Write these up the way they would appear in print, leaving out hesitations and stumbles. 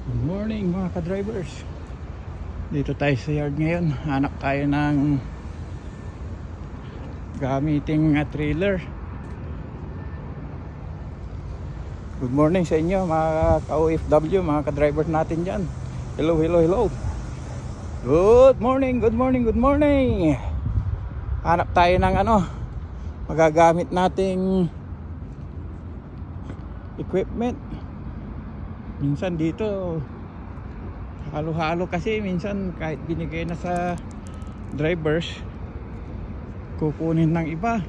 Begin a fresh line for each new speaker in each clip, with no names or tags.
Good morning mga ka-drivers. Dito tayo sa yard ngayon. Hanap tayo ng gamiting trailer. Good morning sa inyo mga ka-OFW, mga ka-drivers natin dyan. Hello, hello, hello. Good morning, good morning, good morning. Hanap tayo ng magagamit nating equipment. Minsan dito halo-halo kasi minsan kahit binigay na sa drivers kukunin ng iba.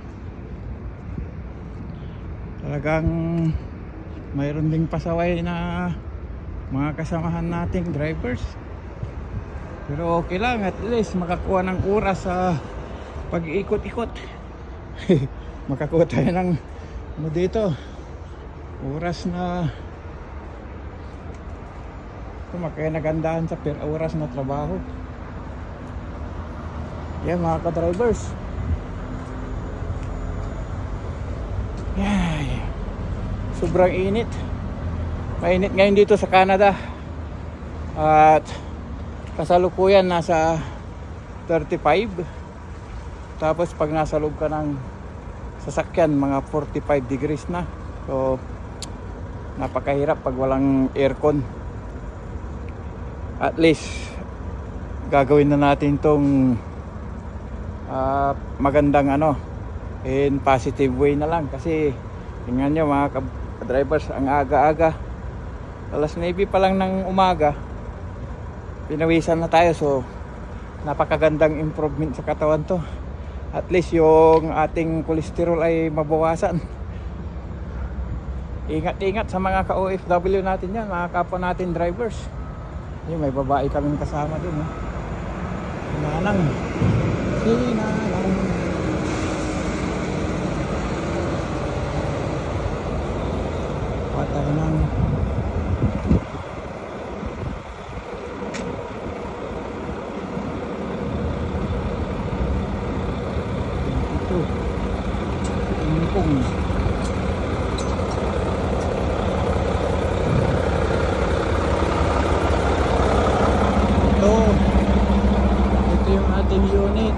Talagang mayroon ding pasaway na mga kasamahan nating drivers, pero okay lang, at least makakuha ng oras sa pag-iikot-ikot. Makakuha tayo ng dito oras na kaya nagandahan sa per oras na trabaho. Yan mga ka-drivers. Yan. Sobrang init. Mainit ngayon dito sa Canada. At kasalukuyan nasa 35. Tapos pag nasa loob ka ng sasakyan, mga 45 degrees na. So napakahirap pag walang aircon. At least gagawin na natin tong magandang in positive way na lang, kasi tingnan nyo mga drivers, ang aga-aga, alas 9 pa lang ng umaga pinawisan na tayo. So napakagandang improvement sa katawan to. At least yung ating cholesterol ay mabawasan. Ingat-ingat sa mga ka-OFW natin yan, mga kapwa natin drivers. Yung may babae kaming kasama dun, Sinanang. Patay nang. Ito. Ingkong. Ito yung ating unit.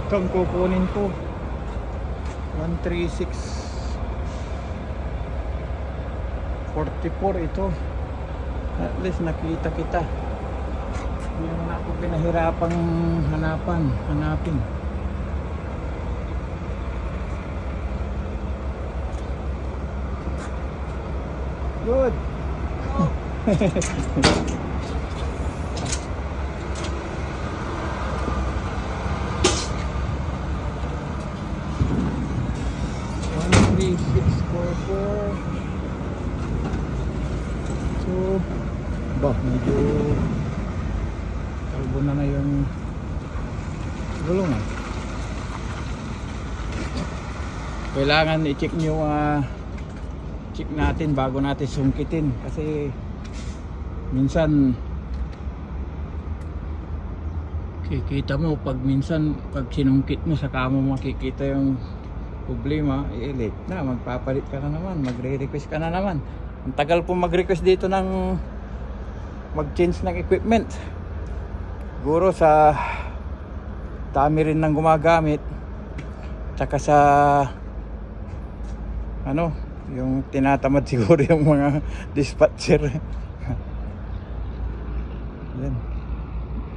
Ito ang kukunin ko. 13644 ito. At least nakita kita. Hindi naman ako pinahirapang hanapin. Good. Oh. 13644. So medyo kalbo na yung gulong. Kailangan i-check nyo, check natin bago natin sungkitin, kasi minsan kikita mo pag sinungkit mo saka mo makikita yung problema, late na, magpapalit ka na naman, magre-request ka na naman. Ang tagal po mag-request dito ng mag-change ng equipment. Siguro sa dami rin ng gumagamit, tsaka sa yung tinatamad siguro yung mga dispatcher.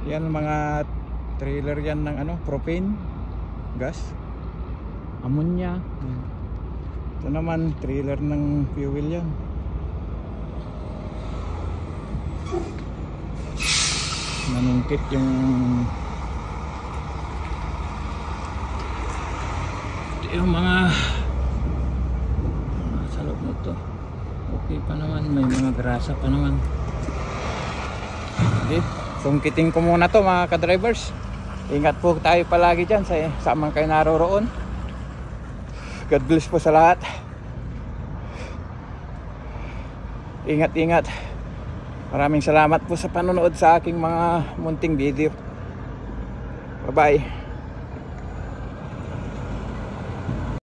Yan mga trailer yan ng propane, gas, ammonia. Ito naman trailer ng fuel yan. Nanungkit yung mga salog mo to. Okay pa naman, may mga grasa pa naman. Okay, sungkitin ko muna to mga ka-drivers. Ingat po tayo palagi dyan sa man kayo naroroon. God bless po sa lahat. Ingat-ingat. Maraming salamat po sa panonood sa aking mga munting video. Bye bye.